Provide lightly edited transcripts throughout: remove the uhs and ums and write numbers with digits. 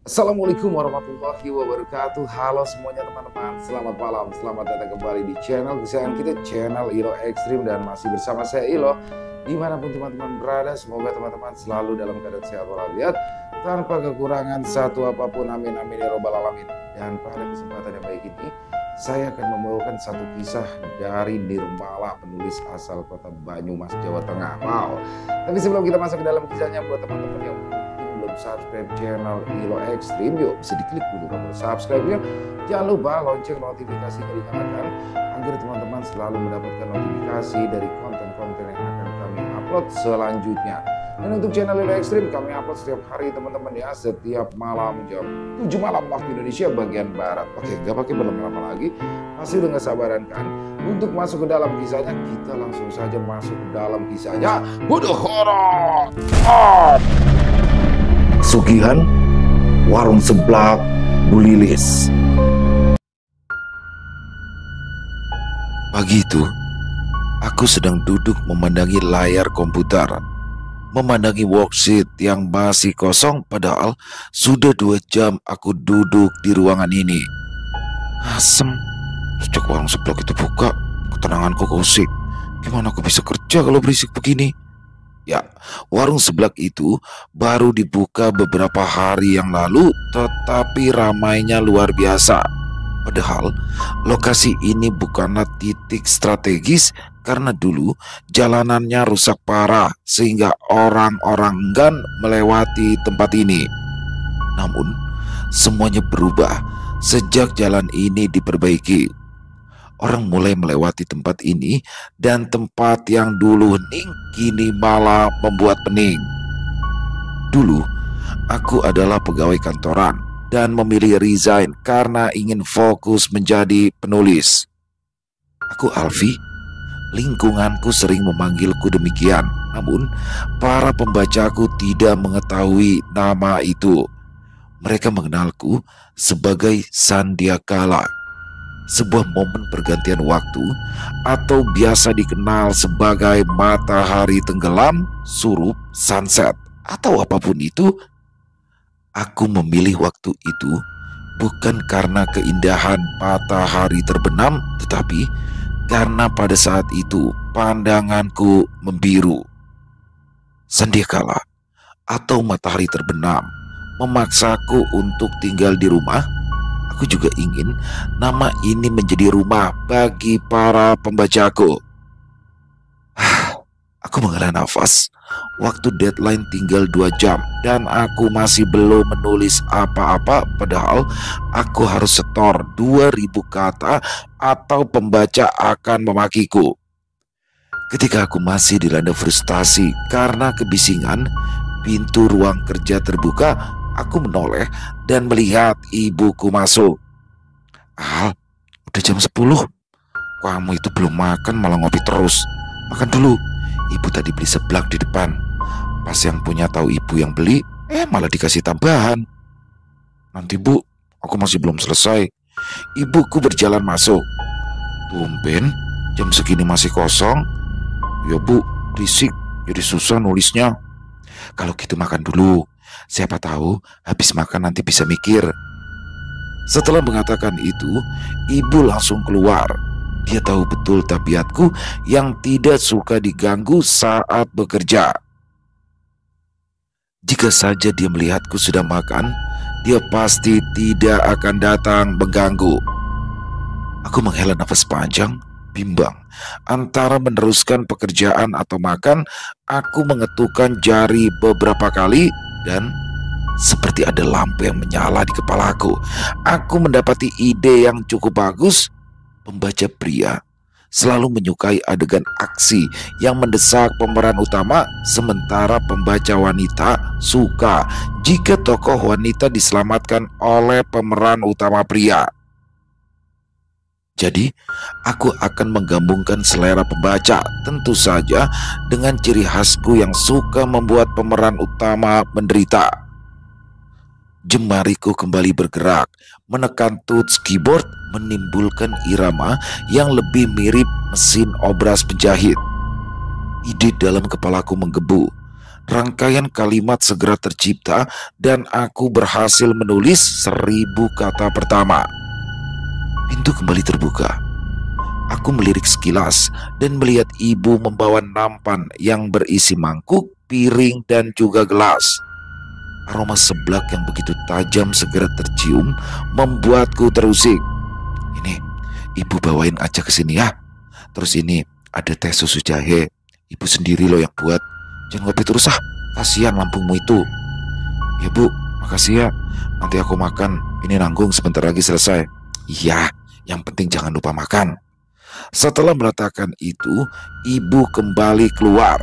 Assalamualaikum warahmatullahi wabarakatuh. Halo semuanya teman-teman, selamat malam, selamat datang kembali di channel kesayangan kita, channel Ilo Ekstrim. Dan masih bersama saya Ilo. Dimanapun teman-teman berada, semoga teman-teman selalu dalam keadaan sehat walafiat, tanpa kekurangan satu apapun, amin amin ya robbal alamin. Dan pada kesempatan yang baik ini, saya akan membawakan satu kisah dari Nirmala, penulis asal kota Banyumas, Jawa Tengah. Wow. Tapi sebelum kita masuk ke dalam kisahnya, buat teman-teman yang belum subscribe channel Ilo Ekstrim, yuk bisa diklik dulu tombol subscribe-nya. Jangan lupa lonceng notifikasinya dinyalakan agar teman-teman selalu mendapatkan notifikasi dari konten-konten yang akan kami upload selanjutnya. Dan untuk channel Ilo Ekstrim kami upload setiap hari teman-teman ya, setiap malam jam 7 malam waktu Indonesia bagian barat. Oke, gak pakai berlama-lama lagi, pasti udah gak sabaran kan untuk masuk ke dalam kisahnya. Kita langsung saja masuk ke dalam kisahnya. Buduh horor. Sugihan, warung seblak, Bu Lilis. Pagi itu, aku sedang duduk memandangi layar komputer, memandangi worksheet yang masih kosong, padahal sudah 2 jam aku duduk di ruangan ini. Asem, sejak warung seblak itu buka, ketenanganku kusik. Gimana aku bisa kerja kalau berisik begini? Ya, warung seblak itu baru dibuka beberapa hari yang lalu, tetapi ramainya luar biasa. Padahal lokasi ini bukanlah titik strategis karena dulu jalanannya rusak parah sehingga orang-orang enggan melewati tempat ini. Namun semuanya berubah sejak jalan ini diperbaiki. Orang mulai melewati tempat ini dan tempat yang dulu hening kini malah membuat pening. Dulu aku adalah pegawai kantoran dan memilih resign karena ingin fokus menjadi penulis. Aku Alfi, lingkunganku sering memanggilku demikian. Namun para pembacaku tidak mengetahui nama itu. Mereka mengenalku sebagai Sandiakala, sebuah momen pergantian waktu atau biasa dikenal sebagai matahari tenggelam, surup, sunset, atau apapun itu. Aku memilih waktu itu bukan karena keindahan matahari terbenam, tetapi karena pada saat itu pandanganku membiru. Sandiakala atau matahari terbenam memaksaku untuk tinggal di rumah. Aku juga ingin nama ini menjadi rumah bagi para pembacaku. Aku menghela nafas. Waktu deadline tinggal 2 jam dan aku masih belum menulis apa-apa, padahal aku harus setor 2000 kata atau pembaca akan memakiku. Ketika aku masih dilanda frustasi karena kebisingan, pintu ruang kerja terbuka. Aku menoleh dan melihat ibuku masuk. Al, udah jam 10. Kamu itu belum makan malah ngopi terus. Makan dulu. Ibu tadi beli seblak di depan. Pas yang punya tahu ibu yang beli, malah dikasih tambahan. Nanti bu, aku masih belum selesai. Ibuku berjalan masuk. Tumben, jam segini masih kosong. Ya bu, berisik, jadi susah nulisnya. Kalau gitu makan dulu. Siapa tahu habis makan nanti bisa mikir. Setelah mengatakan itu, ibu langsung keluar. Dia tahu betul tabiatku yang tidak suka diganggu saat bekerja. Jika saja dia melihatku sudah makan, dia pasti tidak akan datang mengganggu. Aku menghela nafas panjang, bimbang antara meneruskan pekerjaan atau makan. Aku mengetukkan jari beberapa kali dan seperti ada lampu yang menyala di kepalaku. Aku mendapati ide yang cukup bagus. Pembaca pria selalu menyukai adegan aksi yang mendesak pemeran utama, sementara pembaca wanita suka jika tokoh wanita diselamatkan oleh pemeran utama pria. Jadi, aku akan menggabungkan selera pembaca, tentu saja dengan ciri khasku yang suka membuat pemeran utama menderita. Jemariku kembali bergerak, menekan touch keyboard, menimbulkan irama yang lebih mirip mesin obras penjahit. Ide dalam kepalaku menggebu. Rangkaian kalimat segera tercipta dan aku berhasil menulis 1000 kata pertama. Pintu kembali terbuka. Aku melirik sekilas dan melihat ibu membawa nampan yang berisi mangkuk, piring, dan juga gelas. Aroma seblak yang begitu tajam segera tercium membuatku terusik. Ini, ibu bawain aja ke sini ya. Terus ini ada teh susu jahe. Ibu sendiri loh yang buat. Jangan ngopi terus ah, kasihan lambungmu itu. Ya bu, makasih ya. Nanti aku makan. Ini nanggung sebentar lagi selesai. Iya, yang penting jangan lupa makan. Setelah meletakkan itu, ibu kembali keluar.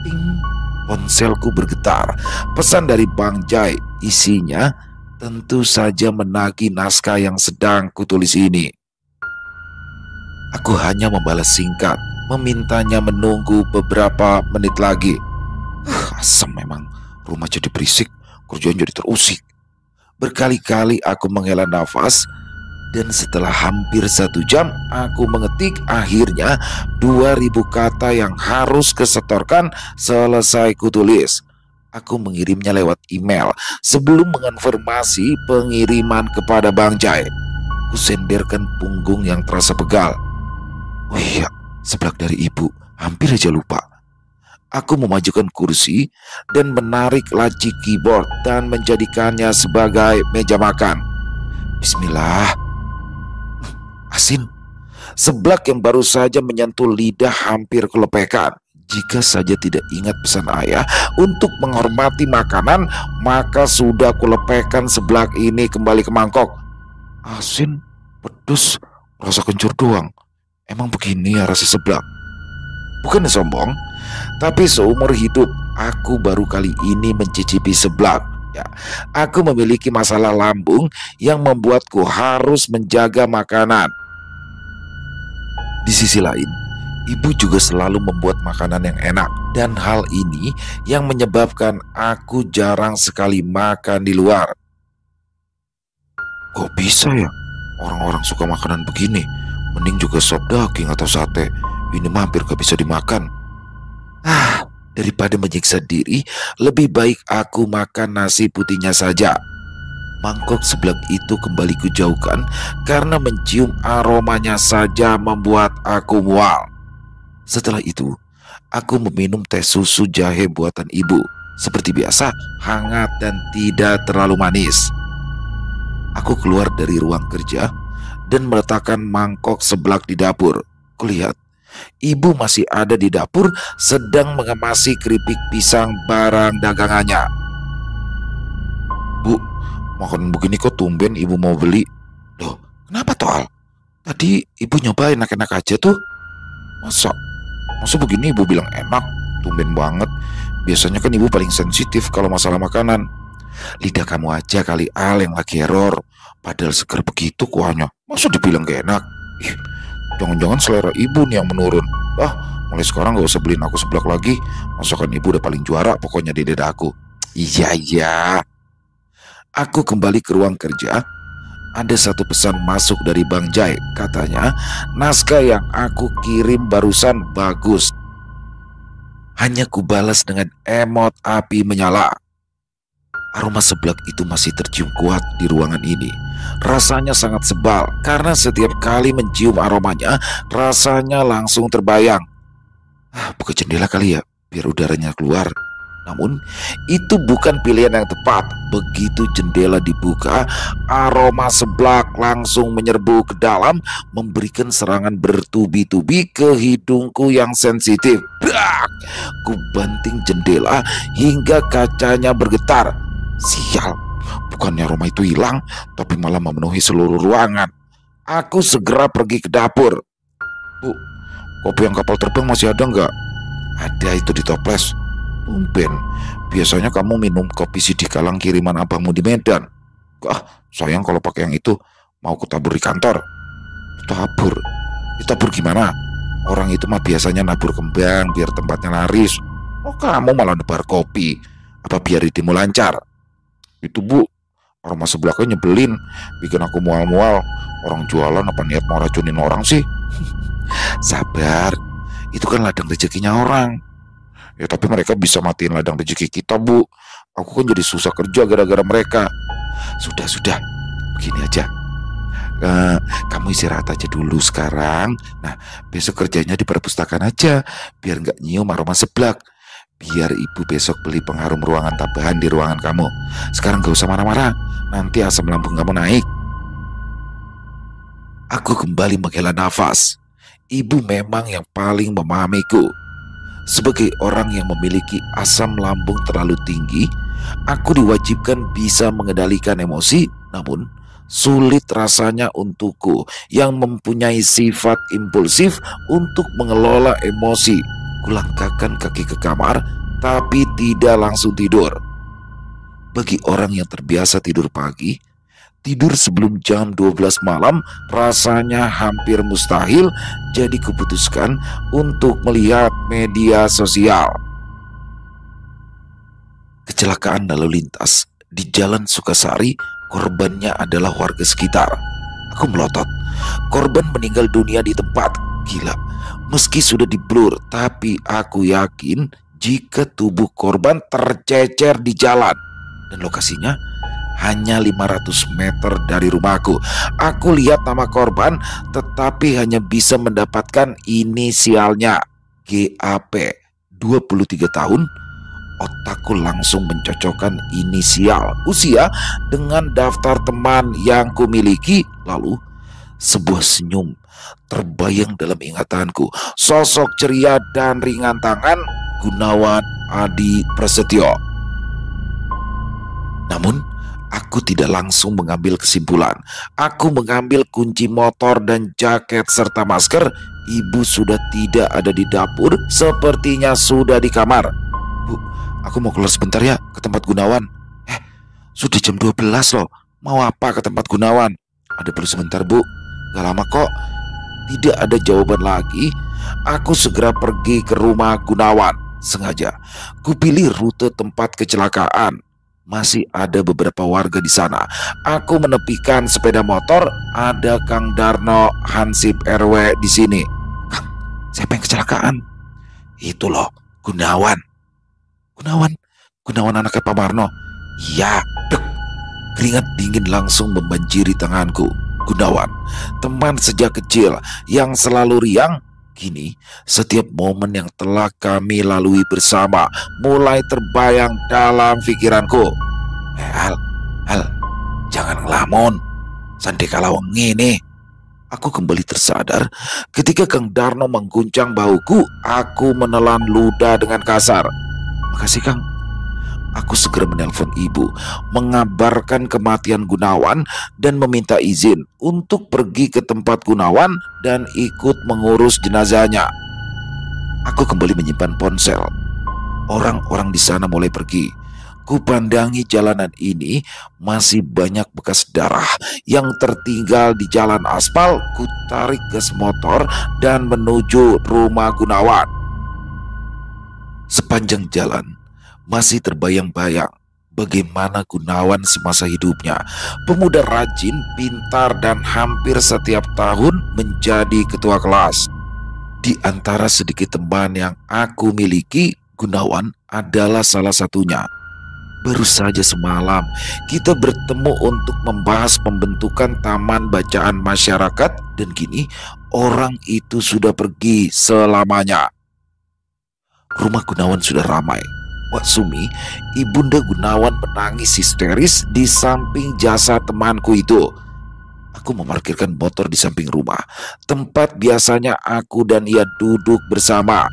Ting, ponselku bergetar. Pesan dari Bang Jai. Isinya tentu saja menagih naskah yang sedang kutulis ini. Aku hanya membalas singkat, memintanya menunggu beberapa menit lagi. Asem memang, rumah jadi berisik, kerjaan jadi terusik. Berkali-kali aku menghela nafas, dan setelah hampir 1 jam aku mengetik akhirnya 2000 kata yang harus kesetorkan selesai kutulis. Aku mengirimnya lewat email sebelum mengonfirmasi pengiriman kepada Bang Jai. Kusenderkan punggung yang terasa pegal. Oh iya, seblak dari ibu, hampir aja lupa. Aku memajukan kursi dan menarik laci keyboard dan menjadikannya sebagai meja makan. Bismillah. Asin. Seblak yang baru saja menyentuh lidah hampir kelepekan. Jika saja tidak ingat pesan ayah untuk menghormati makanan, maka sudah kulepekkan seblak ini kembali ke mangkok. Asin, pedes, rasa kencur doang. Emang begini ya rasa seblak? Bukan sombong, tapi seumur hidup aku baru kali ini mencicipi seblak. Ya, aku memiliki masalah lambung yang membuatku harus menjaga makanan. Di sisi lain, ibu juga selalu membuat makanan yang enak, dan hal ini yang menyebabkan aku jarang sekali makan di luar. Kok bisa ya orang-orang suka makanan begini? Mending juga sop daging atau sate. Ini hampir gak bisa dimakan. Daripada menyiksa diri, lebih baik aku makan nasi putihnya saja. Mangkok seblak itu kembali kujauhkan karena mencium aromanya saja membuat aku mual. Setelah itu, aku meminum teh susu jahe buatan ibu. Seperti biasa, hangat dan tidak terlalu manis. Aku keluar dari ruang kerja dan meletakkan mangkok seblak di dapur. Kulihat ibu masih ada di dapur sedang mengemasi keripik pisang barang dagangannya. Bu, makan begini kok tumben ibu mau beli? Loh, kenapa Toal? Tadi ibu nyobain enak-enak aja tuh. Masa begini ibu bilang enak? Tumben banget. Biasanya kan ibu paling sensitif kalau masalah makanan. Lidah kamu aja kali Al yang lagi error. Padahal seger begitu kuahnya. Masa dibilang gak enak? Ih, jangan-jangan selera ibu nih yang menurun. Mulai sekarang gak usah beliin aku seblak lagi. Masakan ibu udah paling juara pokoknya di lidah aku. Iya. Aku kembali ke ruang kerja. Ada satu pesan masuk dari Bang Jai. Katanya naskah yang aku kirim barusan bagus. Hanya kubalas dengan emot api menyala. Aroma seblak itu masih tercium kuat di ruangan ini. Rasanya sangat sebal karena setiap kali mencium aromanya, rasanya langsung terbayang. Buka jendela kali ya, biar udaranya keluar. Namun, itu bukan pilihan yang tepat. Begitu jendela dibuka, aroma seblak langsung menyerbu ke dalam, memberikan serangan bertubi-tubi ke hidungku yang sensitif. Ku banting jendela hingga kacanya bergetar. Sial, bukannya aroma itu hilang, tapi malah memenuhi seluruh ruangan. Aku segera pergi ke dapur. Bu, kopi yang kapal terbang masih ada nggak? Ada, itu di toples. Tumben, biasanya kamu minum kopi Sidi Kalang kiriman abangmu di Medan. Sayang kalau pakai yang itu. Mau kutabur di kantor. Ditabur gimana? Orang itu mah biasanya nabur kembang biar tempatnya laris. Kamu malah nebar kopi. Apa biar idemu lancar? Itu bu, aroma seblaknya nyebelin, bikin aku mual-mual. Orang jualan apa niat mau racunin orang sih? Sabar, itu kan ladang rezekinya orang. Ya tapi mereka bisa matiin ladang rezeki kita, Bu. Aku kan jadi susah kerja gara-gara mereka. Sudah, begini aja. Kamu istirahat aja dulu sekarang. Nah, besok kerjanya di perpustakaan aja, biar nggak nyium aroma seblak. Biar ibu besok beli pengharum ruangan tambahan di ruangan kamu. Sekarang gak usah marah-marah, nanti asam lambung kamu naik. Aku kembali menghela nafas. Ibu memang yang paling memahamiku. Sebagai orang yang memiliki asam lambung terlalu tinggi, aku diwajibkan bisa mengendalikan emosi, namun sulit rasanya untukku yang mempunyai sifat impulsif untuk mengelola emosi. Kulangkahkan kaki ke kamar, tapi tidak langsung tidur. Bagi orang yang terbiasa tidur pagi, tidur sebelum jam 12 malam rasanya hampir mustahil, jadi kuputuskan untuk melihat media sosial. Kecelakaan lalu lintas di Jalan Sukasari, korbannya adalah warga sekitar. Aku melotot. Korban meninggal dunia di tempat. Gila, meski sudah diblur, tapi aku yakin jika tubuh korban tercecer di jalan dan lokasinya hanya 500 meter dari rumahku. Aku lihat nama korban, tetapi hanya bisa mendapatkan inisialnya, GAP, 23 tahun. Otakku langsung mencocokkan inisial, usia dengan daftar teman yang kumiliki. Lalu sebuah senyum terbayang dalam ingatanku. Sosok ceria dan ringan tangan, Gunawan Adi Prasetyo. Namun aku tidak langsung mengambil kesimpulan. Aku mengambil kunci motor dan jaket serta masker. Ibu sudah tidak ada di dapur, sepertinya sudah di kamar. Bu, aku mau keluar sebentar ya ke tempat Gunawan. Sudah jam 12 loh. Mau apa ke tempat Gunawan? Ada perlu sebentar, Bu. Gak lama kok. Tidak ada jawaban lagi. Aku segera pergi ke rumah Gunawan. Sengaja kupilih rute tempat kecelakaan. Masih ada beberapa warga di sana. Aku menepikan sepeda motor. Ada Kang Darno Hansip RW di sini. Kang, siapa yang kecelakaan? Itu loh, Gunawan. Gunawan anaknya Pak Marno. Iya, dek. Keringat dingin langsung membanjiri tanganku. Gunawan, teman sejak kecil yang selalu riang. Kini, setiap momen yang telah kami lalui bersama mulai terbayang dalam pikiranku. Al, jangan ngelamun. Sandi kalawangi nih. Aku kembali tersadar ketika Kang Darno mengguncang bahuku. Aku menelan ludah dengan kasar. Makasih, Kang. Aku segera menelpon ibu, mengabarkan kematian Gunawan dan meminta izin untuk pergi ke tempat Gunawan dan ikut mengurus jenazahnya. Aku kembali menyimpan ponsel. Orang-orang di sana mulai pergi. Kupandangi jalanan ini masih banyak bekas darah yang tertinggal di jalan aspal. Ku tarik gas motor dan menuju rumah Gunawan. Sepanjang jalan masih terbayang-bayang bagaimana Gunawan semasa hidupnya. Pemuda rajin, pintar, dan hampir setiap tahun menjadi ketua kelas. Di antara sedikit teman yang aku miliki, Gunawan adalah salah satunya. Baru saja semalam kita bertemu untuk membahas pembentukan taman bacaan masyarakat, dan kini orang itu sudah pergi selamanya. Rumah Gunawan sudah ramai. Wak Sumi, ibunda Gunawan menangis histeris di samping jasad temanku itu. Aku memarkirkan motor di samping rumah, tempat biasanya aku dan ia duduk bersama.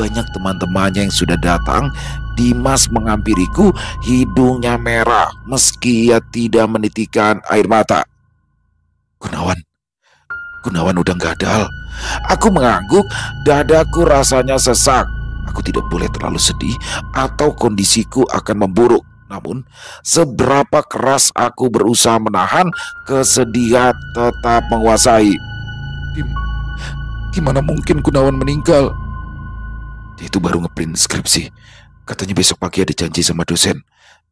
Banyak teman-temannya yang sudah datang. Dimas menghampiriku, hidungnya merah meski ia tidak menitikan air mata. Gunawan udah gak ada. Aku mengangguk, dadaku rasanya sesak. Aku tidak boleh terlalu sedih atau kondisiku akan memburuk. Namun, seberapa keras aku berusaha menahan, kesedihan tetap menguasai. Gimana mungkin Gunawan meninggal? Dia itu baru ngeprint skripsi. Katanya besok pagi ada janji sama dosen.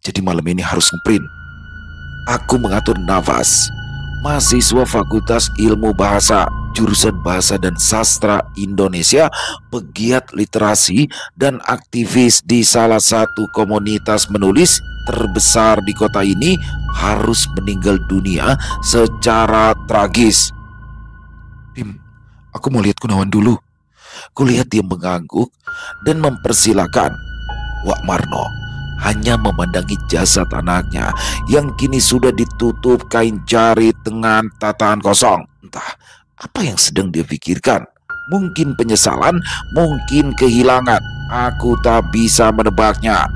Jadi malam ini harus ngeprint. Aku mengatur nafas. Mahasiswa Fakultas Ilmu Bahasa jurusan Bahasa dan Sastra Indonesia, pegiat literasi, dan aktivis di salah satu komunitas menulis terbesar di kota ini, harus meninggal dunia secara tragis. Tim, aku mau lihat Gunawan dulu. Kulihat dia mengangguk dan mempersilakan. Wak Marno hanya memandangi jasad anaknya yang kini sudah ditutup kain jarit dengan tatahan kosong. Entah apa yang sedang dia pikirkan. Mungkin penyesalan, mungkin kehilangan. Aku tak bisa menebaknya.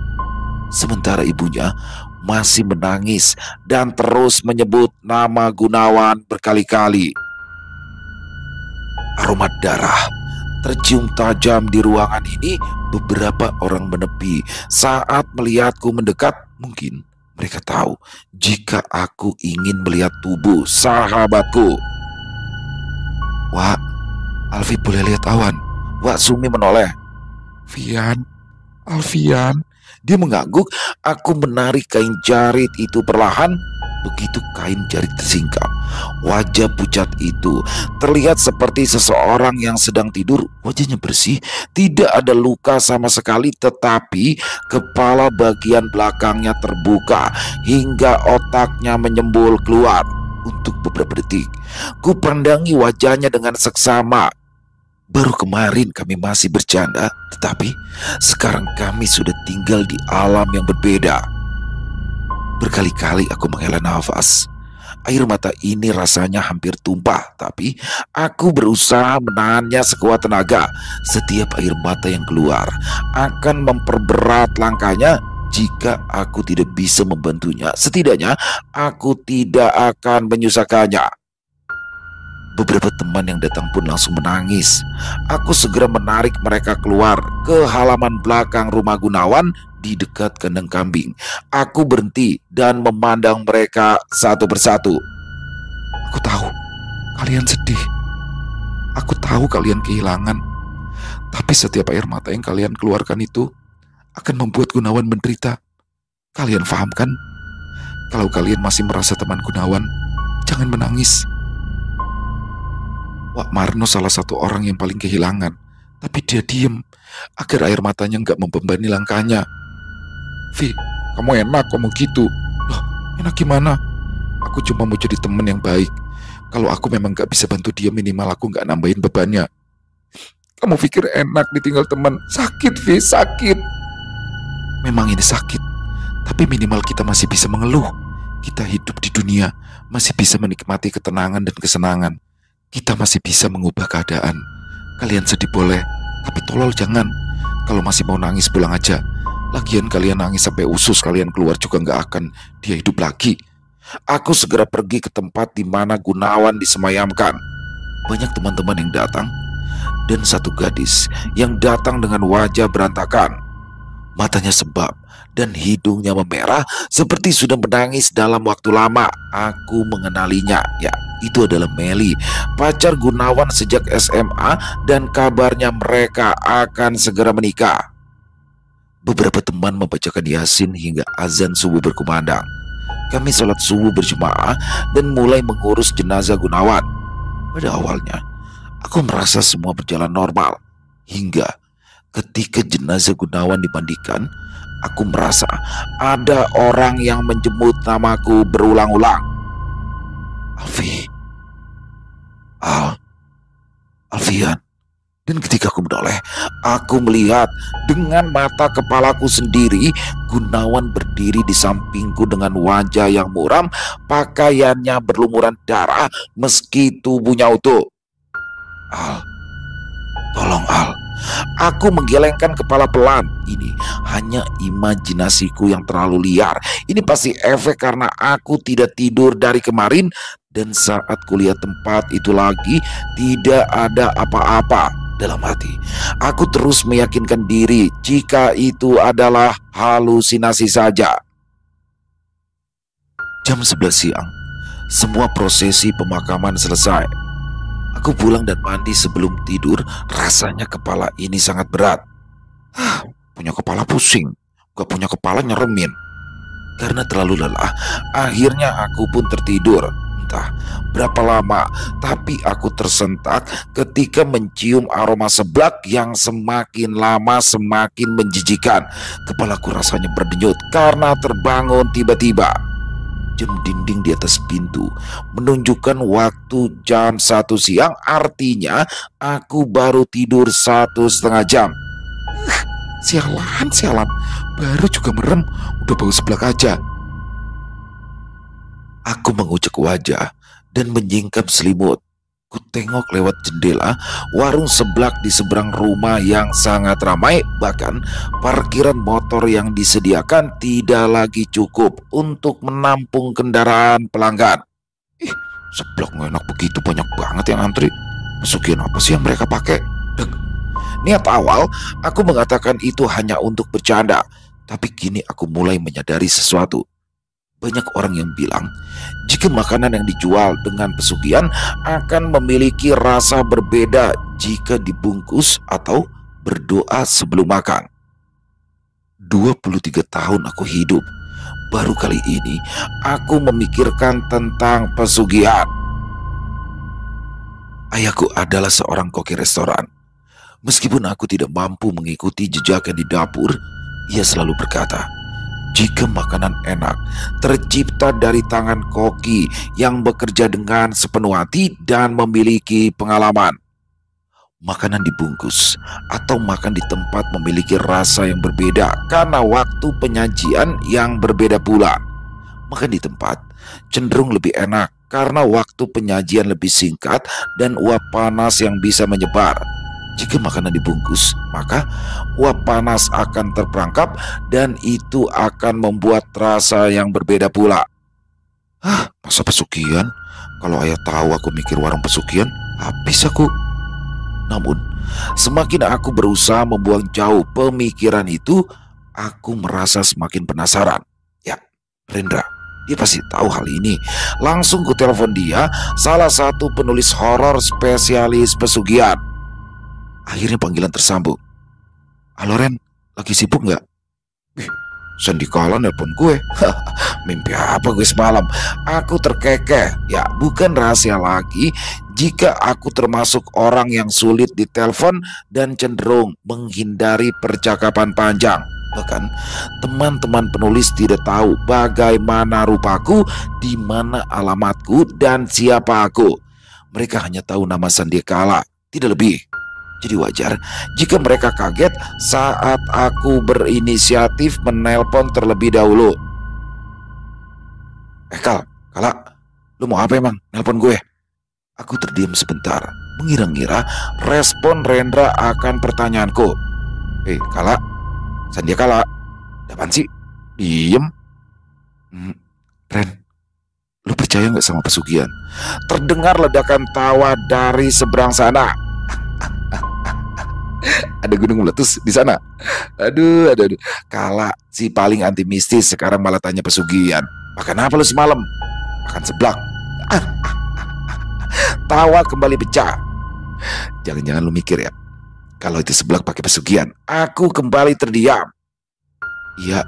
Sementara ibunya masih menangis dan terus menyebut nama Gunawan berkali-kali. Aroma darah tercium tajam di ruangan ini. Beberapa orang menepi saat melihatku mendekat. Mungkin mereka tahu jika aku ingin melihat tubuh sahabatku. Wak, Alfi boleh lihat awan? Wak Sumi menoleh. Vian, Alfian. Dia mengangguk. Aku menarik kain jarit itu perlahan. Begitu kain jarit tersingkap, wajah pucat itu terlihat seperti seseorang yang sedang tidur. Wajahnya bersih, tidak ada luka sama sekali, tetapi kepala bagian belakangnya terbuka hingga otaknya menyembul keluar. Untuk beberapa detik, ku pandangi wajahnya dengan seksama. Baru kemarin kami masih bercanda, tetapi sekarang kami sudah tinggal di alam yang berbeda. Berkali-kali aku menghela nafas. Air mata ini rasanya hampir tumpah, tapi aku berusaha menahannya sekuat tenaga. Setiap air mata yang keluar akan memperberat langkahnya. Jika aku tidak bisa membantunya, setidaknya aku tidak akan menyusahkannya. Beberapa teman yang datang pun langsung menangis. Aku segera menarik mereka keluar ke halaman belakang rumah Gunawan di dekat kandang kambing. Aku berhenti dan memandang mereka satu persatu. Aku tahu kalian sedih. Aku tahu kalian kehilangan. Tapi setiap air mata yang kalian keluarkan itu akan membuat Gunawan menderita. Kalian paham kan? Kalau kalian masih merasa teman Gunawan, jangan menangis. Wak Marno salah satu orang yang paling kehilangan, tapi dia diem agar air matanya nggak membebani langkahnya. Vi, kamu enak ngomong gitu. Loh, enak gimana? Aku cuma mau jadi teman yang baik. Kalau aku memang nggak bisa bantu dia, minimal aku nggak nambahin bebannya. Kamu pikir enak ditinggal teman? Sakit, Vi, sakit. Memang ini sakit, tapi minimal kita masih bisa mengeluh. Kita hidup di dunia, masih bisa menikmati ketenangan dan kesenangan. Kita masih bisa mengubah keadaan. Kalian sedih boleh, tapi tolol jangan. Kalau masih mau nangis pulang aja. Lagian kalian nangis sampai usus kalian keluar juga nggak akan dia hidup lagi. Aku segera pergi ke tempat di mana Gunawan disemayamkan. Banyak teman-teman yang datang, dan satu gadis yang datang dengan wajah berantakan. Matanya sebab dan hidungnya memerah seperti sudah menangis dalam waktu lama. Aku mengenalinya. Ya, itu adalah Meli, pacar Gunawan sejak SMA, dan kabarnya mereka akan segera menikah. Beberapa teman membacakan Yasin hingga azan subuh berkumandang. Kami sholat subuh berjemaah dan mulai mengurus jenazah Gunawan. Pada awalnya, aku merasa semua berjalan normal. Hingga ketika jenazah Gunawan dimandikan, aku merasa ada orang yang menjemput namaku berulang-ulang. Alfi, Alfian. Dan ketika aku menoleh, aku melihat dengan mata kepalaku sendiri Gunawan berdiri di sampingku dengan wajah yang muram, pakaiannya berlumuran darah meski tubuhnya utuh. Al, tolong Al. Aku menggelengkan kepala pelan. Ini hanya imajinasiku yang terlalu liar. Ini pasti efek karena aku tidak tidur dari kemarin. Dan saat kulihat tempat itu lagi, tidak ada apa-apa. Dalam hati, aku terus meyakinkan diri jika itu adalah halusinasi saja. Jam 11 siang, semua prosesi pemakaman selesai. Aku pulang dan mandi sebelum tidur. Rasanya kepala ini sangat berat. Punya kepala pusing, gak punya kepala nyeremin. Karena terlalu lelah, akhirnya aku pun tertidur. Entah berapa lama, tapi aku tersentak ketika mencium aroma seblak yang semakin lama semakin menjijikan. Kepalaku rasanya berdenyut karena terbangun tiba-tiba. Jam dinding di atas pintu menunjukkan waktu jam 1 siang, artinya aku baru tidur 1,5 jam. Sialan, baru juga merem, udah bau seblak aja. Aku mengucek wajah dan menyingkap selimut. Ku tengok lewat jendela warung seblak di seberang rumah yang sangat ramai. Bahkan parkiran motor yang disediakan tidak lagi cukup untuk menampung kendaraan pelanggan. Seblak nggak enak begitu banyak banget yang antri. Pesugihan apa sih yang mereka pakai? Niat awal aku mengatakan itu hanya untuk bercanda, tapi kini aku mulai menyadari sesuatu. Banyak orang yang bilang jika makanan yang dijual dengan pesugihan akan memiliki rasa berbeda jika dibungkus atau berdoa sebelum makan. 23 tahun aku hidup, baru kali ini aku memikirkan tentang pesugihan. Ayahku adalah seorang koki restoran. Meskipun aku tidak mampu mengikuti jejaknya di dapur, ia selalu berkata, jika makanan enak tercipta dari tangan koki yang bekerja dengan sepenuh hati dan memiliki pengalaman, makanan dibungkus atau makan di tempat memiliki rasa yang berbeda karena waktu penyajian yang berbeda pula. Makan di tempat cenderung lebih enak karena waktu penyajian lebih singkat dan uap panas yang bisa menyebar. Jika makanan dibungkus, maka uap panas akan terperangkap dan itu akan membuat rasa yang berbeda pula. Masa pesugihan? Kalau ayah tahu aku mikir warung pesugihan, habis aku. Namun, semakin aku berusaha membuang jauh pemikiran itu, aku merasa semakin penasaran. Ya, Rendra, dia pasti tahu hal ini. Langsung ku telepon dia, salah satu penulis horor spesialis pesugihan. Akhirnya panggilan tersambung. Halo Ren, lagi sibuk nggak? Sendikala nelpon gue. Mimpi apa gue semalam? Aku terkekeh. Ya, bukan rahasia lagi jika aku termasuk orang yang sulit ditelepon dan cenderung menghindari percakapan panjang. Bahkan teman-teman penulis tidak tahu bagaimana rupaku, di mana alamatku, dan siapa aku. Mereka hanya tahu nama Sandikala, tidak lebih. Jadi wajar jika mereka kaget saat aku berinisiatif menelpon terlebih dahulu. Kala, lu mau apa emang nelpon gue? Aku terdiam sebentar, mengira-ngira respon Rendra akan pertanyaanku. Kala, Sandikala, apaan sih? Diem. Ren, lu percaya nggak sama pesugihan? Terdengar ledakan tawa dari seberang sana. Ada gunung meletus di sana. Aduh. Kala si paling anti mistis sekarang malah tanya pesugihan. Makan apa lu semalam? Makan seblak. Tawa kembali pecah. Jangan-jangan lu mikir ya, kalau itu seblak pakai pesugihan. Aku kembali terdiam. Iya.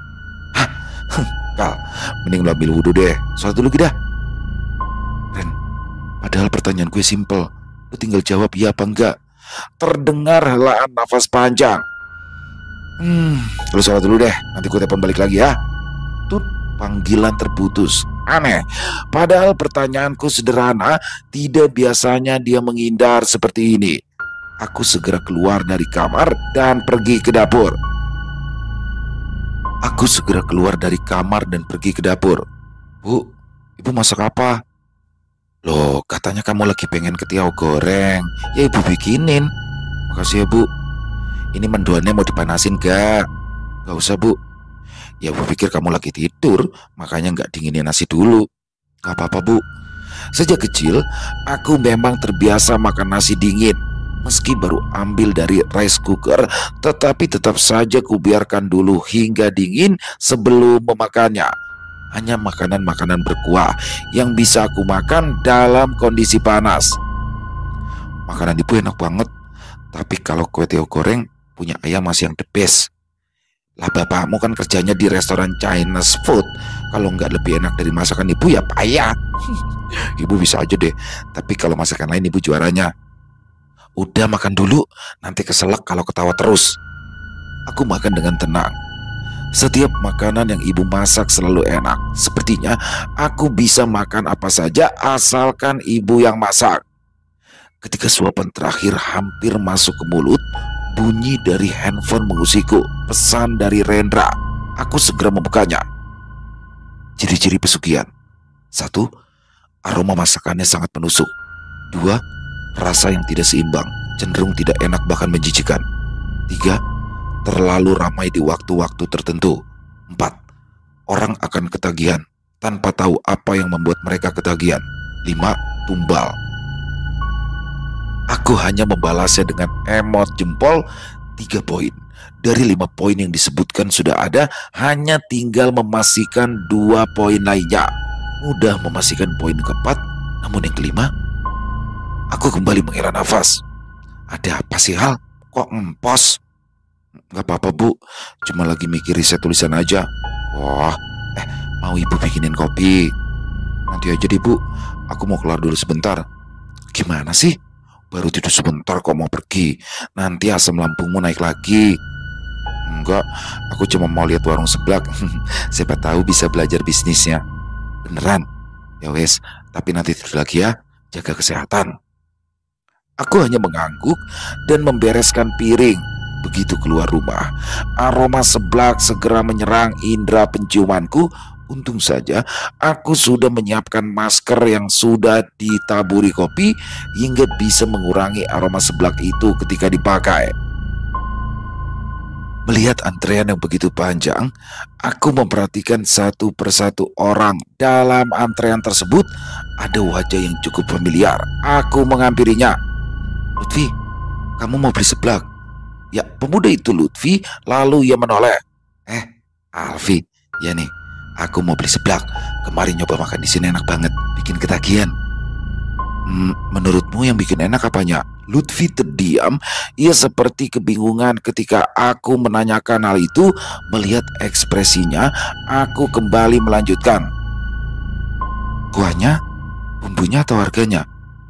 Kal, mending lu ambil wudhu deh. Sholat dulu kita. Ren, padahal pertanyaan gue simple. Lu tinggal jawab iya apa enggak. Terdengar helaan nafas panjang. Lu sholat dulu deh, nanti gue telepon balik lagi ya. Tut, panggilan terputus. Aneh, padahal pertanyaanku sederhana. Tidak biasanya dia menghindar seperti ini. Aku segera keluar dari kamar dan pergi ke dapur. Bu, ibu masak apa? Loh, katanya kamu lagi pengen ketiau goreng. Ya ibu bikinin. Makasih ya bu. Ini mendoannya mau dipanasin gak? Gak usah bu. Ya ibu pikir kamu lagi tidur, makanya gak dinginin nasi dulu. Gak apa-apa bu. Sejak kecil, aku memang terbiasa makan nasi dingin. Meski baru ambil dari rice cooker, tetapi tetap saja kubiarkan dulu hingga dingin sebelum memakannya. Hanya makanan-makanan berkuah yang bisa aku makan dalam kondisi panas. Makanan ibu enak banget, tapi kalau kue tiaw goreng punya ayah masih yang the best. Lah bapakmu kan kerjanya di restoran Chinese food. Kalau nggak lebih enak dari masakan ibu ya payah. Ibu bisa aja deh, tapi kalau masakan lain ibu juaranya. Udah makan dulu, nanti keselak kalau ketawa terus. Aku makan dengan tenang. Setiap makanan yang ibu masak selalu enak. Sepertinya aku bisa makan apa saja asalkan ibu yang masak. Ketika suapan terakhir hampir masuk ke mulut, bunyi dari handphone mengusikku. Pesan dari Rendra. Aku segera membukanya. Ciri-ciri pesugihan. 1. Aroma masakannya sangat menusuk. 2. Rasa yang tidak seimbang, cenderung tidak enak bahkan menjijikan. 3. Terlalu ramai di waktu-waktu tertentu. 4. Orang akan ketagihan tanpa tahu apa yang membuat mereka ketagihan. 5. Tumbal. Aku hanya membalasnya dengan emot jempol. 3 poin. Dari 5 poin yang disebutkan sudah ada, hanya tinggal memastikan 2 poin lainnya. Mudah memastikan poin keempat, namun yang kelima, aku kembali menghela nafas. Ada apa sih Hal? Kok ngempos? Gak apa-apa Bu, cuma lagi mikir riset tulisan aja. Wah, mau ibu bikinin kopi? Nanti aja deh Bu, aku mau keluar dulu sebentar. Gimana sih? Baru tidur sebentar kok mau pergi? Nanti asam lambungmu naik lagi. Enggak, aku cuma mau lihat warung seblak. Siapa tahu bisa belajar bisnisnya. Beneran? Ya wes, tapi nanti tidur lagi ya. Jaga kesehatan. Aku hanya mengangguk dan membereskan piring. Begitu keluar rumah, aroma seblak segera menyerang indera penciumanku. Untung saja aku sudah menyiapkan masker yang sudah ditaburi kopi hingga bisa mengurangi aroma seblak itu ketika dipakai. Melihat antrean yang begitu panjang, aku memperhatikan satu persatu orang dalam antrean tersebut. Ada wajah yang cukup familiar. Aku menghampirinya. Lutfi, kamu mau beli seblak? Ya, pemuda itu Lutfi, lalu ia menoleh. Alfi, ya nih, aku mau beli seblak. Kemarin nyoba makan di sini enak banget, bikin ketagihan. Menurutmu yang bikin enak apanya? Lutfi terdiam. Ia seperti kebingungan ketika aku menanyakan hal itu. Melihat ekspresinya, aku kembali melanjutkan. Kuahnya, bumbunya atau harganya?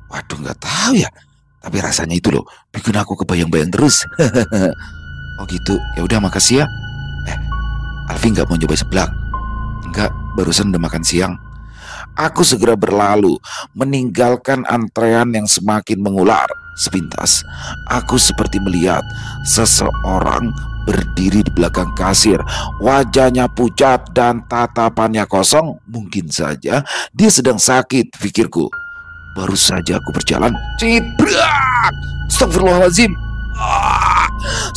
Waduh, nggak tahu ya. Tapi rasanya itu loh, bikin aku kebayang-bayang terus. Oh gitu, ya udah makasih ya. Alfi nggak mau nyoba seblak? Enggak, barusan udah makan siang. Aku segera berlalu, meninggalkan antrean yang semakin mengular. Sepintas, aku seperti melihat seseorang berdiri di belakang kasir. Wajahnya pucat dan tatapannya kosong. Mungkin saja dia sedang sakit, pikirku. Baru saja aku berjalan, cibrak! Astagfirullahaladzim!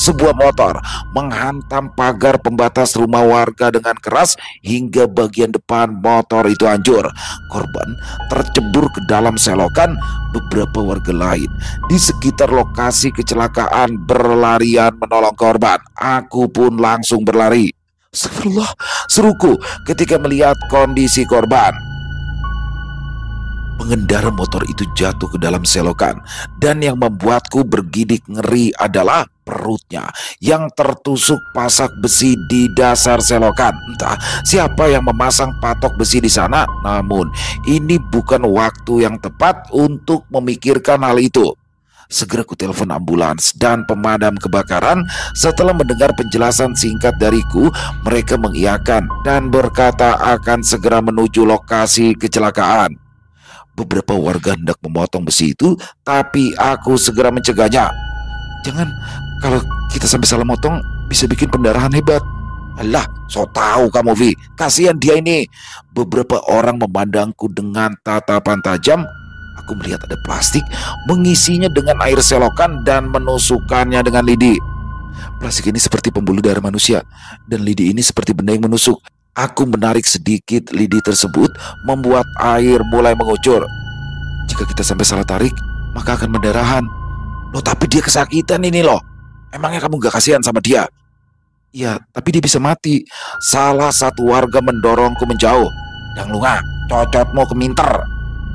Sebuah motor menghantam pagar pembatas rumah warga dengan keras hingga bagian depan motor itu hancur. Korban tercebur ke dalam selokan. Beberapa warga lain di sekitar lokasi kecelakaan berlarian menolong korban. Aku pun langsung berlari. Astagfirullah, seruku ketika melihat kondisi korban. Pengendara motor itu jatuh ke dalam selokan, dan yang membuatku bergidik ngeri adalah perutnya yang tertusuk pasak besi di dasar selokan. Entah siapa yang memasang patok besi di sana, namun ini bukan waktu yang tepat untuk memikirkan hal itu. Segera ku telepon ambulans dan pemadam kebakaran. Setelah mendengar penjelasan singkat dariku, mereka mengiyakan dan berkata akan segera menuju lokasi kecelakaan. Beberapa warga hendak memotong besi itu, tapi aku segera mencegahnya. Jangan, kalau kita sampai salah motong bisa bikin pendarahan hebat. Alah, so tahu kamu Vi, kasihan dia ini. Beberapa orang memandangku dengan tatapan tajam. Aku melihat ada plastik, mengisinya dengan air selokan dan menusukkannya dengan lidi. Plastik ini seperti pembuluh darah manusia, dan lidi ini seperti benda yang menusuk. Aku menarik sedikit lidi tersebut, membuat air mulai mengucur. Jika kita sampai salah tarik, maka akan mendarahan. Loh, tapi dia kesakitan ini loh. Emangnya kamu gak kasihan sama dia? Ya, tapi dia bisa mati. Salah satu warga mendorongku menjauh. Danglunga, cocotmu keminter.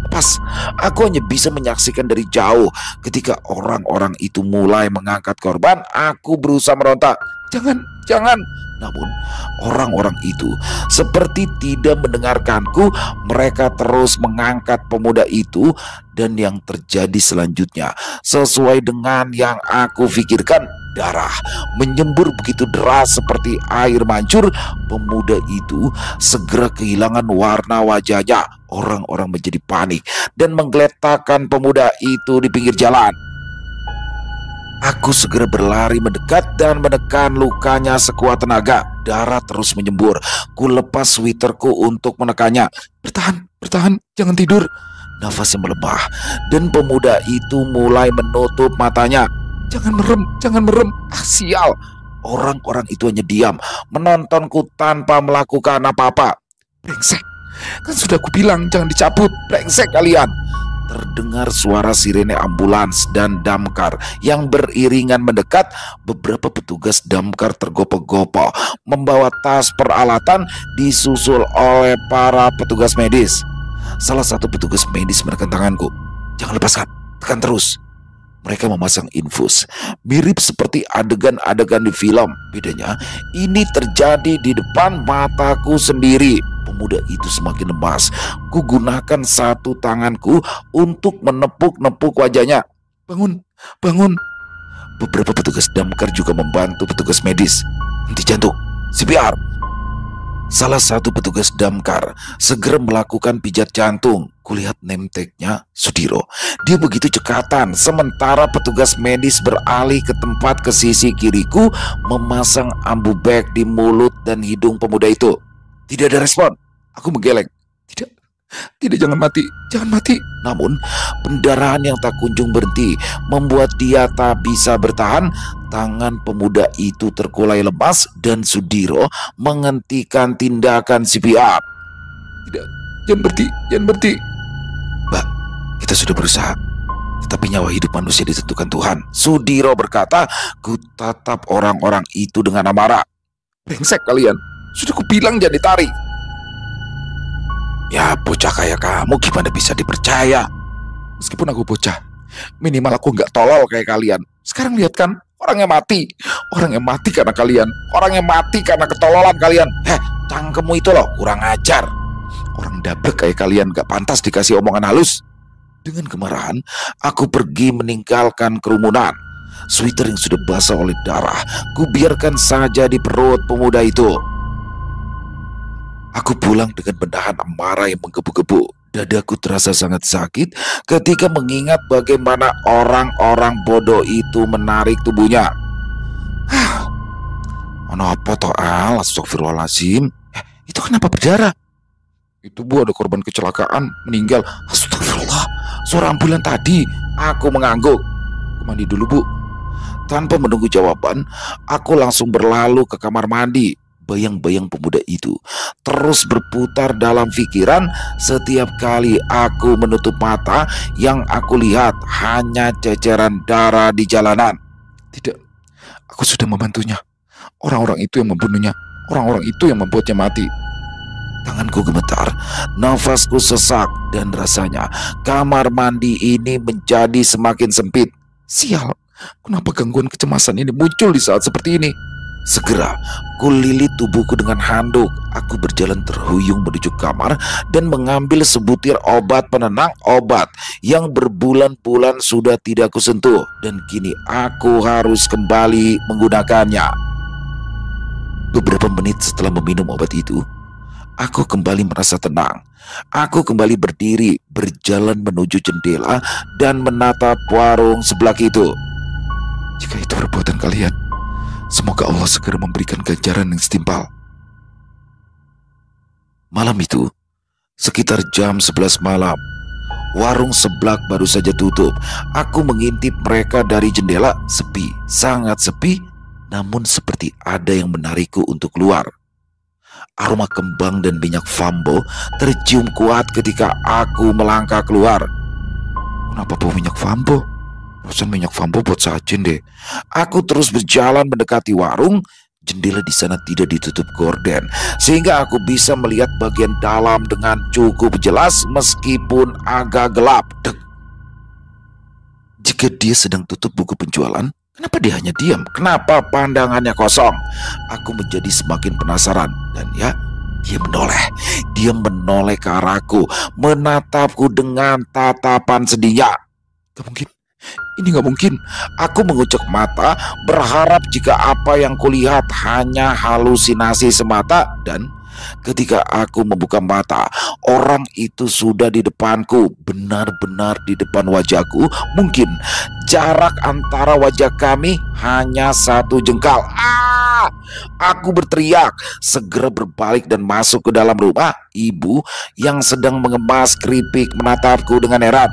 Pas, aku hanya bisa menyaksikan dari jauh. Ketika orang-orang itu mulai mengangkat korban, aku berusaha meronta. Jangan, Namun orang-orang itu seperti tidak mendengarkanku. Mereka terus mengangkat pemuda itu, dan yang terjadi selanjutnya sesuai dengan yang aku pikirkan. Darah menyembur begitu deras seperti air mancur. Pemuda itu segera kehilangan warna wajahnya. Orang-orang menjadi panik dan menggeletakkan pemuda itu di pinggir jalan. Aku segera berlari mendekat dan menekan lukanya sekuat tenaga. Darah terus menyembur. Ku lepas sweaterku untuk menekannya. Bertahan, bertahan, jangan tidur. Nafasnya melemah dan pemuda itu mulai menutup matanya. Jangan merem, jangan merem. Ah, sial. Orang-orang itu hanya diam, menontonku tanpa melakukan apa-apa. Brengsek, kan sudah aku bilang jangan dicabut. Brengsek kalian. Terdengar suara sirene ambulans dan damkar yang beriringan mendekat. Beberapa petugas damkar tergopoh-gopoh membawa tas peralatan disusul oleh para petugas medis. Salah satu petugas medis menekan tanganku. Jangan lepaskan, tekan terus. Mereka memasang infus, mirip seperti adegan-adegan di film. Bedanya, ini terjadi di depan mataku sendiri. Pemuda itu semakin lemas. Ku gunakan satu tanganku untuk menepuk-nepuk wajahnya. Bangun, bangun. Beberapa petugas damkar juga membantu petugas medis. Henti jantung, CPR. Salah satu petugas damkar segera melakukan pijat jantung. Kulihat name tag-nya Sudiro. Dia begitu cekatan, sementara petugas medis beralih ke tempat ke sisi kiriku, memasang ambu bag di mulut dan hidung pemuda itu. Tidak ada respon. Aku menggeleng. Tidak, jangan mati, jangan mati. Namun pendarahan yang tak kunjung berhenti membuat dia tak bisa bertahan. Tangan pemuda itu terkulai lemas dan Sudiro menghentikan tindakan CPR. Tidak, jangan berhenti, jangan berhenti. Mbak, kita sudah berusaha, tetapi nyawa hidup manusia ditentukan Tuhan. Sudiro berkata. Ku tatap orang-orang itu dengan amarah. Brengsek kalian, sudah kubilang jangan ditarik. Ya, bocah kayak kamu gimana bisa dipercaya? Meskipun aku bocah, minimal aku nggak tolol kayak kalian. Sekarang lihat kan, orangnya mati. Orangnya mati karena kalian. Orangnya mati karena ketololan kalian. Cangkemmu itu loh, kurang ajar. Orang dablek kayak kalian gak pantas dikasih omongan halus. Dengan kemarahan, aku pergi meninggalkan kerumunan. Sweater yang sudah basah oleh darah, ku biarkan saja di perut pemuda itu. Aku pulang dengan menahan amarah yang menggebu-gebu. Dadaku terasa sangat sakit ketika mengingat bagaimana orang-orang bodoh itu menarik tubuhnya. Ono apa toh Al? Astagfirullahaladzim. Itu kenapa berdarah? Itu Bu, ada korban kecelakaan, meninggal. Astagfirullah, suara ambulan tadi. Aku mengangguk. Aku mandi dulu Bu. Tanpa menunggu jawaban, aku langsung berlalu ke kamar mandi. Bayang-bayang pemuda itu terus berputar dalam pikiran. Setiap kali aku menutup mata, yang aku lihat hanya ceceran darah di jalanan. Tidak, aku sudah membantunya. Orang-orang itu yang membunuhnya. Orang-orang itu yang membuatnya mati. Tanganku gemetar, nafasku sesak, dan rasanya kamar mandi ini menjadi semakin sempit. Sial, kenapa gangguan kecemasan ini muncul di saat seperti ini? Segera, kulilit tubuhku dengan handuk. Aku berjalan terhuyung menuju kamar dan mengambil sebutir obat penenang, obat yang berbulan-bulan sudah tidak kusentuh, dan kini aku harus kembali menggunakannya. Beberapa menit setelah meminum obat itu, aku kembali merasa tenang. Aku kembali berdiri, berjalan menuju jendela dan menatap warung sebelah itu. Jika itu perbuatan kalian, semoga Allah segera memberikan ganjaran yang setimpal. Malam itu, sekitar jam 11 malam, warung seblak baru saja tutup. Aku mengintip mereka dari jendela. Sepi, sangat sepi, namun seperti ada yang menarikku untuk keluar. Aroma kembang dan minyak fambo tercium kuat ketika aku melangkah keluar. Kenapa bau minyak fambo? Pesan minyak fambo buat sajen deh. Aku terus berjalan mendekati warung. Jendela di sana tidak ditutup gorden, sehingga aku bisa melihat bagian dalam dengan cukup jelas meskipun agak gelap. Jika dia sedang tutup buku penjualan, Kenapa dia hanya diam? Kenapa pandangannya kosong? Aku menjadi semakin penasaran dan ya, dia menoleh. Dia menoleh ke arahku, menatapku dengan tatapan sedihnya. Gak mungkin. Ini gak mungkin. Aku mengucek mata, berharap jika apa yang kulihat hanya halusinasi semata. Dan ketika aku membuka mata, orang itu sudah di depanku, benar-benar di depan wajahku. Mungkin jarak antara wajah kami hanya 1 jengkal. Aku berteriak, segera berbalik dan masuk ke dalam rumah. Ibu yang sedang mengemas keripik menatapku dengan heran.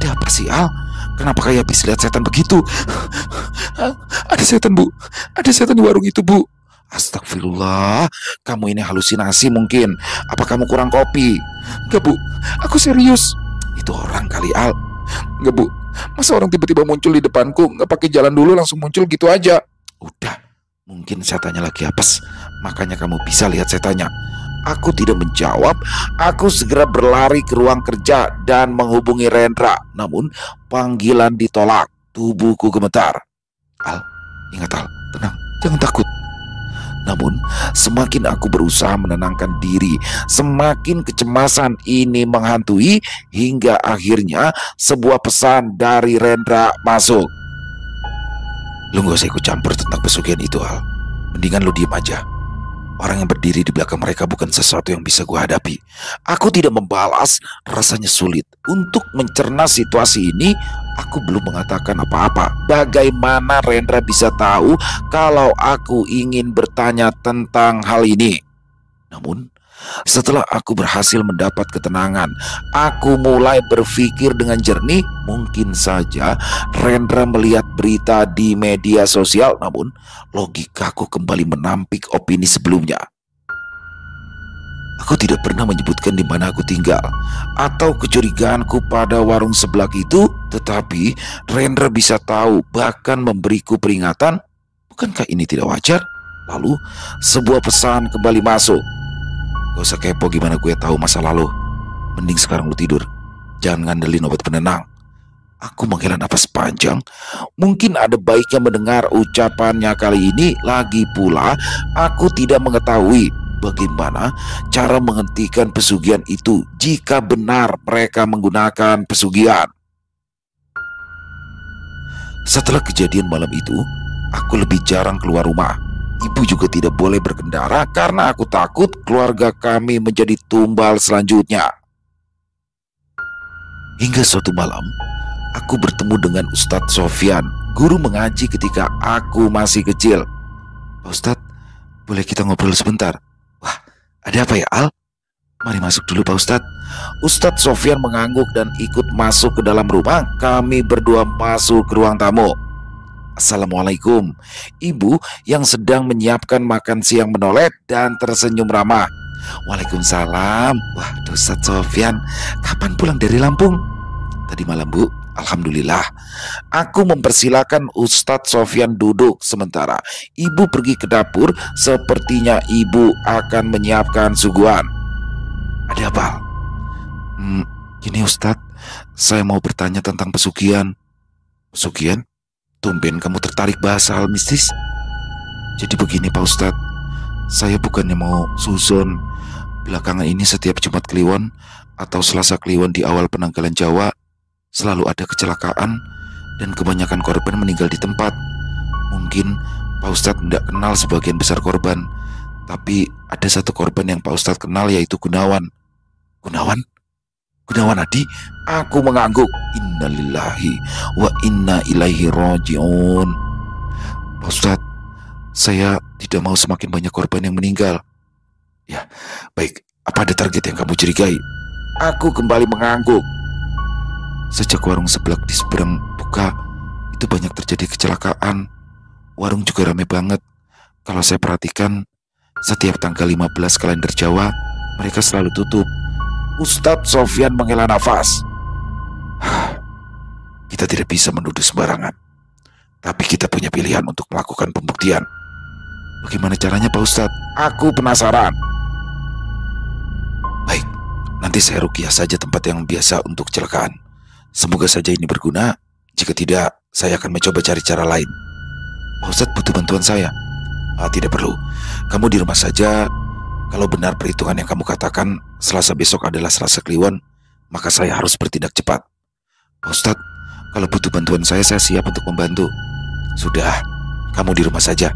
Ada apa sih, Al? Kenapa kayak habis lihat setan begitu? Ada setan, Bu. Ada setan di warung itu, Bu. Astagfirullah, kamu ini halusinasi mungkin. Apa kamu kurang kopi? Enggak, Bu. Aku serius. Itu orang kali, Al. Enggak, Bu. Masa orang tiba-tiba muncul di depanku, nggak pakai jalan dulu langsung muncul gitu aja? Udah, mungkin setannya lagi apes, makanya kamu bisa lihat setannya. Aku tidak menjawab. Aku segera berlari ke ruang kerja dan menghubungi Rendra. Namun panggilan ditolak. Tubuhku gemetar. Al, ingat Al, tenang, jangan takut. Namun semakin aku berusaha menenangkan diri, semakin kecemasan ini menghantui. Hingga akhirnya sebuah pesan dari Rendra masuk. Lu gak usah ikut campur tentang pesugihan itu, Al. Mendingan lu diem aja. Orang yang berdiri di belakang mereka bukan sesuatu yang bisa gue hadapi. Aku tidak membalas, rasanya sulit. Untuk mencerna situasi ini, aku belum mengatakan apa-apa. Bagaimana Rendra bisa tahu kalau aku ingin bertanya tentang hal ini? Namun, setelah aku berhasil mendapat ketenangan, aku mulai berpikir dengan jernih. Mungkin saja Rendra melihat berita di media sosial, namun logikaku kembali menampik opini sebelumnya. Aku tidak pernah menyebutkan di mana aku tinggal atau kecurigaanku pada warung sebelah itu, tetapi Rendra bisa tahu, bahkan memberiku peringatan. Bukankah ini tidak wajar? Lalu sebuah pesan kembali masuk. Gak usah kepo gimana gue tahu masa lalu. Mending sekarang lu tidur. Jangan ngandelin obat penenang. Aku menghela napas panjang. Mungkin ada baiknya mendengar ucapannya kali ini. Lagi pula aku tidak mengetahui bagaimana cara menghentikan pesugihan itu jika benar mereka menggunakan pesugihan. Setelah kejadian malam itu, aku lebih jarang keluar rumah. Ibu juga tidak boleh berkendara karena aku takut keluarga kami menjadi tumbal selanjutnya. Hingga suatu malam, aku bertemu dengan Ustadz Sofyan, guru mengaji ketika aku masih kecil. Pak Ustadz, boleh kita ngobrol sebentar? Wah, ada apa ya, Al? Mari masuk dulu, Pak Ustadz. Ustadz Sofyan mengangguk dan ikut masuk ke dalam rumah. Kami berdua masuk ke ruang tamu. Assalamualaikum. Ibu yang sedang menyiapkan makan siang menoleh dan tersenyum ramah. Waalaikumsalam. Wah, Ustadz Sofyan, kapan pulang dari Lampung? Tadi malam, Bu. Alhamdulillah. Aku mempersilakan Ustadz Sofyan duduk sementara ibu pergi ke dapur. Sepertinya ibu akan menyiapkan suguhan. Ada apa? Gini Ustadz, saya mau bertanya tentang pesugihan. Pesugihan? Tumben kamu tertarik bahas hal mistis. Jadi begini Pak Ustadz, saya bukannya mau suzon. Belakangan ini setiap Jumat Kliwon atau Selasa Kliwon di awal penanggalan Jawa, selalu ada kecelakaan dan kebanyakan korban meninggal di tempat. Mungkin Pak Ustadz tidak kenal sebagian besar korban, tapi ada satu korban yang Pak Ustadz kenal, yaitu Gunawan. Gunawan? Gunawan Adi? Aku mengangguk. Innalillahi wa inna ilaihi raji'un. Pak Ustadz, saya tidak mau semakin banyak korban yang meninggal. Ya, baik. Apa ada target yang kamu curigai? Aku kembali mengangguk. Sejak warung sebelah di seberang buka, itu banyak terjadi kecelakaan. Warung juga ramai banget. Kalau saya perhatikan, setiap tanggal 15 kalender Jawa, mereka selalu tutup. Ustadz Sofyan menghela nafas. Kita tidak bisa menuduh sembarangan, tapi kita punya pilihan untuk melakukan pembuktian. Bagaimana caranya Pak Ustadz? Aku penasaran. Baik, nanti saya ruqyah saja tempat yang biasa untuk kecelakaan. Semoga saja ini berguna. Jika tidak, saya akan mencoba cari cara lain. Pak Ustadz butuh bantuan saya. Tidak perlu, kamu di rumah saja. Kalau benar perhitungan yang kamu katakan Selasa besok adalah Selasa Kliwon, maka saya harus bertindak cepat. Pak Ustadz, kalau butuh bantuan saya siap untuk membantu. Sudah, kamu di rumah saja.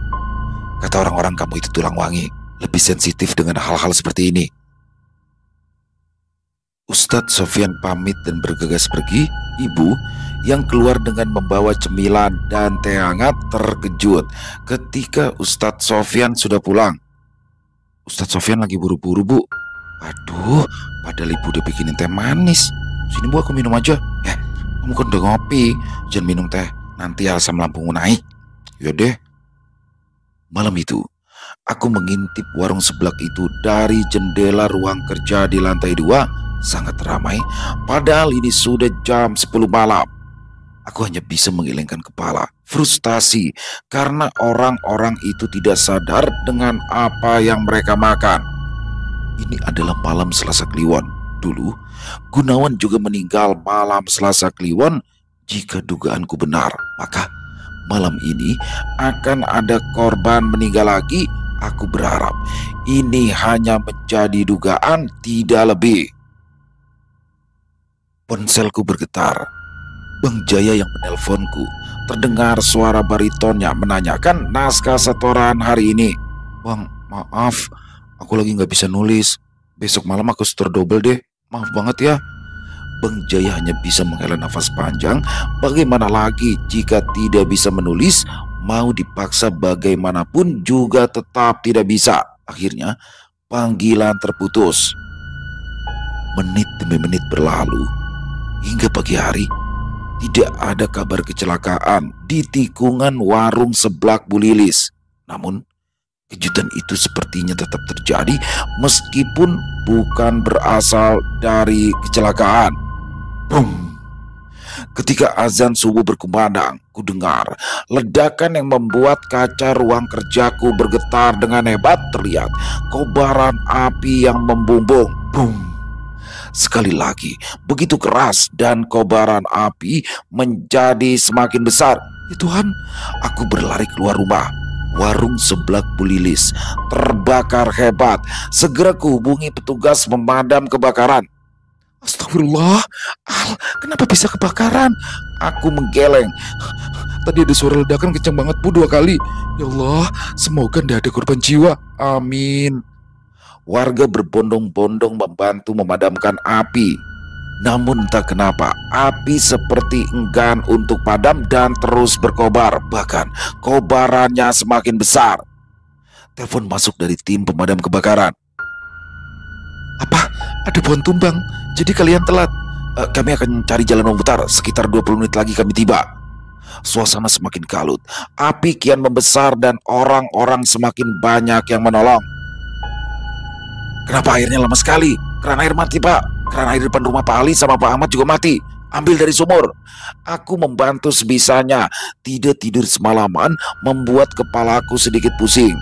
Kata orang-orang kamu itu tulang wangi, lebih sensitif dengan hal-hal seperti ini. Ustadz Sofyan pamit dan bergegas pergi. Ibu yang keluar dengan membawa cemilan dan teh hangat terkejut ketika Ustadz Sofyan sudah pulang. Ustadz Sofyan lagi buru-buru, Bu. Aduh, padahal ibu udah bikinin teh manis. Sini Bu, aku minum aja. Kamu kan udah ngopi, jangan minum teh, nanti asam lambungmu naik. Yaudah. Malam itu, aku mengintip warung seblak itu dari jendela ruang kerja di lantai 2. Sangat ramai, padahal ini sudah jam 10 malam. Aku hanya bisa menggelengkan kepala, frustasi karena orang-orang itu tidak sadar dengan apa yang mereka makan. Ini adalah malam Selasa Kliwon. Dulu, Gunawan juga meninggal malam Selasa Kliwon. Jika dugaanku benar, maka malam ini akan ada korban meninggal lagi. Aku berharap ini hanya menjadi dugaan, tidak lebih. Ponselku bergetar. Bang Jaya yang menelponku. Terdengar suara baritonnya menanyakan naskah setoran hari ini. Bang, maaf, aku lagi nggak bisa nulis. Besok malam aku setor double deh. Maaf banget ya. Bang Jaya hanya bisa menghela nafas panjang. Bagaimana lagi jika tidak bisa menulis? Mau dipaksa bagaimanapun juga tetap tidak bisa. Akhirnya panggilan terputus. Menit demi menit berlalu. Hingga pagi hari, tidak ada kabar kecelakaan di tikungan warung seblak Bu Lilis. Namun, kejutan itu sepertinya tetap terjadi meskipun bukan berasal dari kecelakaan. Boom! Ketika azan subuh berkumandang, ku dengar ledakan yang membuat kaca ruang kerjaku bergetar dengan hebat. Terlihat kobaran api yang membumbung. Boom! Sekali lagi, begitu keras dan kobaran api menjadi semakin besar. Ya Tuhan, aku berlari keluar rumah. Warung seblak Bu Lilis terbakar hebat. Segera kuhubungi petugas pemadam kebakaran. Astagfirullah, Al, kenapa bisa kebakaran? Aku menggeleng. Tadi ada suara ledakan kencang banget Bu 2 kali. Ya Allah, semoga tidak ada korban jiwa. Amin. Warga berbondong-bondong membantu memadamkan api. Namun entah kenapa, api seperti enggan untuk padam dan terus berkobar. Bahkan kobarannya semakin besar. Telepon masuk dari tim pemadam kebakaran. Apa? Ada pohon tumbang. Jadi kalian telat. Kami akan cari jalan memutar. Sekitar 20 menit lagi kami tiba. Suasana semakin kalut. Api kian membesar dan orang-orang semakin banyak yang menolong. Kenapa airnya lama sekali? Keran air mati, Pak. Keran air depan rumah Pak Ali sama Pak Ahmad juga mati. Ambil dari sumur. Aku membantu sebisanya. Tidak tidur semalaman membuat kepalaku sedikit pusing.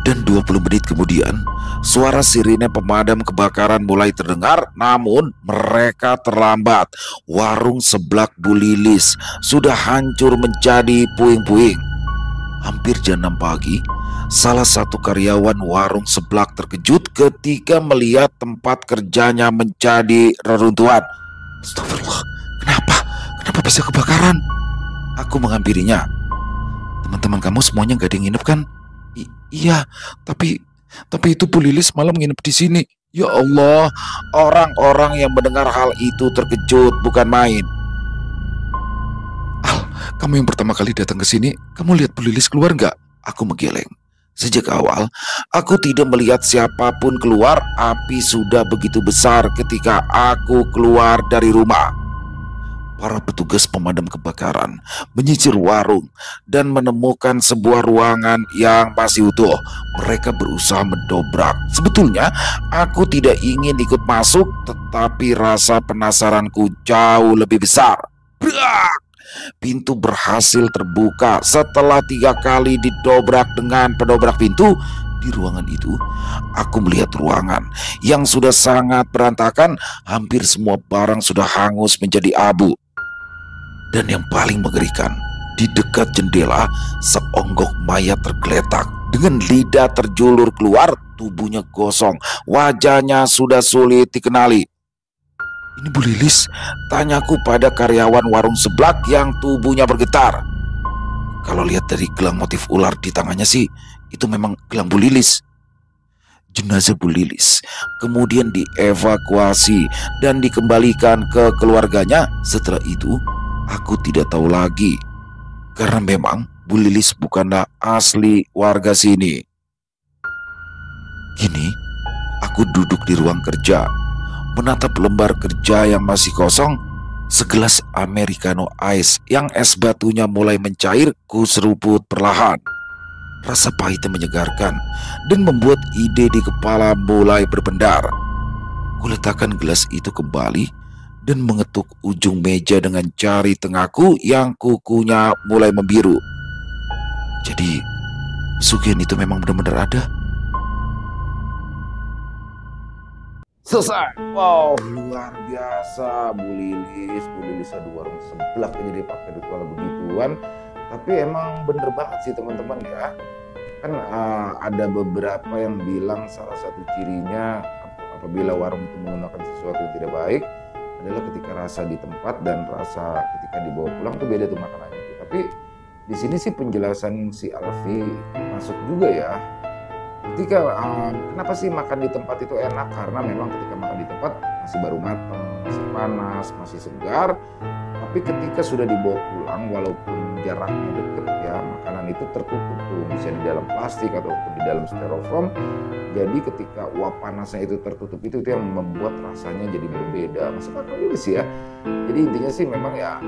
Dan 20 menit kemudian, suara sirine pemadam kebakaran mulai terdengar. Namun mereka terlambat. Warung seblak Bu Lilis sudah hancur menjadi puing-puing. Hampir jam 6 pagi, salah satu karyawan warung seblak terkejut ketika melihat tempat kerjanya menjadi reruntuhan. Astagfirullah, kenapa? Kenapa bisa kebakaran? Aku menghampirinya. Teman-teman kamu semuanya gak ada yang nginep kan? Iya, tapi itu Bu Lilis malam nginep di sini. Ya Allah, orang-orang yang mendengar hal itu terkejut bukan main. Al, kamu yang pertama kali datang ke sini, kamu lihat Bu Lilis keluar nggak? Aku menggeleng. Sejak awal, aku tidak melihat siapapun keluar. Api sudah begitu besar ketika aku keluar dari rumah. Para petugas pemadam kebakaran menyisir warung dan menemukan sebuah ruangan yang masih utuh. Mereka berusaha mendobrak. Sebetulnya aku tidak ingin ikut masuk, tetapi rasa penasaranku jauh lebih besar. Brak! Pintu berhasil terbuka setelah 3 kali didobrak dengan pedobrak pintu. Di ruangan itu, aku melihat ruangan yang sudah sangat berantakan. Hampir semua barang sudah hangus menjadi abu. Dan yang paling mengerikan, Di dekat jendela, seonggok mayat tergeletak dengan lidah terjulur keluar, tubuhnya gosong, wajahnya sudah sulit dikenali. "Ini Bu Lilis?" tanyaku pada karyawan warung seblak yang tubuhnya bergetar. Kalau lihat dari gelang motif ular di tangannya sih, itu memang gelang Bu Lilis. Jenazah Bu Lilis kemudian dievakuasi dan dikembalikan ke keluarganya. Setelah itu, aku tidak tahu lagi. Karena memang Bu Lilis bukanlah asli warga sini. Kini, aku duduk di ruang kerja, menatap lembar kerja yang masih kosong. Segelas Americano Ice yang es batunya mulai mencair, ku seruput perlahan. Rasa pahitnya menyegarkan dan membuat ide di kepala mulai berpendar. Kuletakkan gelas itu kembali dan mengetuk ujung meja dengan jari tengahku yang kukunya mulai membiru. Jadi, pesugihan itu memang benar-benar ada. Selesai. Wow, luar biasa. Bu Lilis ada warung sebelah jadi pakai ritual begituan. Tapi emang bener banget sih teman-teman ya. Kan ada beberapa yang bilang salah satu cirinya apabila warung itu menggunakan sesuatu yang tidak baik adalah ketika rasa di tempat dan rasa ketika dibawa pulang tuh beda tuh makanannya. Tapi di sini sih penjelasan si Alfi masuk juga ya. Ketika kenapa sih makan di tempat itu enak? Karena memang ketika makan di tempat masih baru matang, masih panas, masih segar. Tapi ketika sudah dibawa pulang, walaupun jaraknya deket ya, makanan itu tertutup tuh, bisa di dalam plastik ataupun di dalam styrofoam. Jadi ketika uap panasnya itu tertutup itu yang membuat rasanya jadi berbeda. Masuk akal juga sih ya. Jadi intinya sih memang ya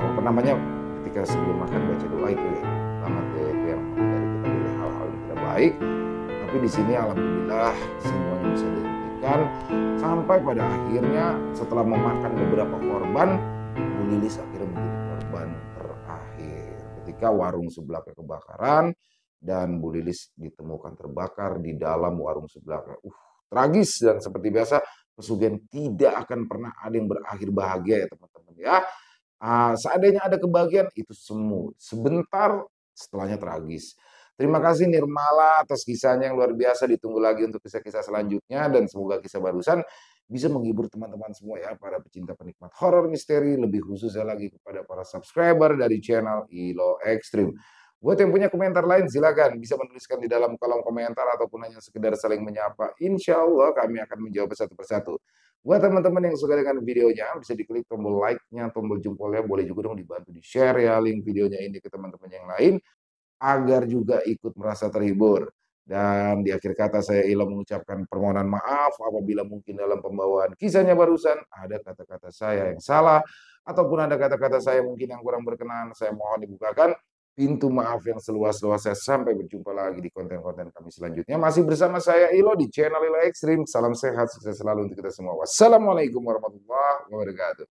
apa namanya, ketika sebelum makan baca doa itu ya, banget ya, itu yang dari kita dari hal-hal yang tidak baik. Tapi di sini alhamdulillah semuanya bisa dihentikan sampai pada akhirnya setelah memakan beberapa korban, Bu Lilis akhirnya menjadi korban terakhir ketika warung sebelahnya kebakaran dan Bu Lilis ditemukan terbakar di dalam warung sebelahnya. Tragis dan seperti biasa pesugihan tidak akan pernah ada yang berakhir bahagia ya teman-teman ya. Seandainya ada kebahagiaan itu semu sebentar, setelahnya tragis. Terima kasih Nirmala atas kisahnya yang luar biasa. Ditunggu lagi untuk kisah-kisah selanjutnya dan semoga kisah barusan bisa menghibur teman-teman semua ya, para pecinta penikmat horor misteri, lebih khususnya lagi kepada para subscriber dari channel Ilo Extreme. Buat yang punya komentar lain silakan bisa menuliskan di dalam kolom komentar ataupun hanya sekedar saling menyapa. Insya Allah kami akan menjawab satu persatu. Buat teman-teman yang suka dengan videonya bisa diklik tombol like-nya, tombol jempolnya, boleh juga dong dibantu di-share ya link videonya ini ke teman-teman yang lain agar juga ikut merasa terhibur. Dan di akhir kata saya Ilo mengucapkan permohonan maaf apabila mungkin dalam pembawaan kisahnya barusan ada kata-kata saya yang salah ataupun ada kata-kata saya mungkin yang kurang berkenan. Saya mohon dibukakan pintu maaf yang seluas-luasnya. Sampai berjumpa lagi di konten-konten kami selanjutnya. Masih bersama saya Ilo di channel Ilo Extreme. Salam sehat, sukses selalu untuk kita semua. Wassalamualaikum warahmatullahi wabarakatuh.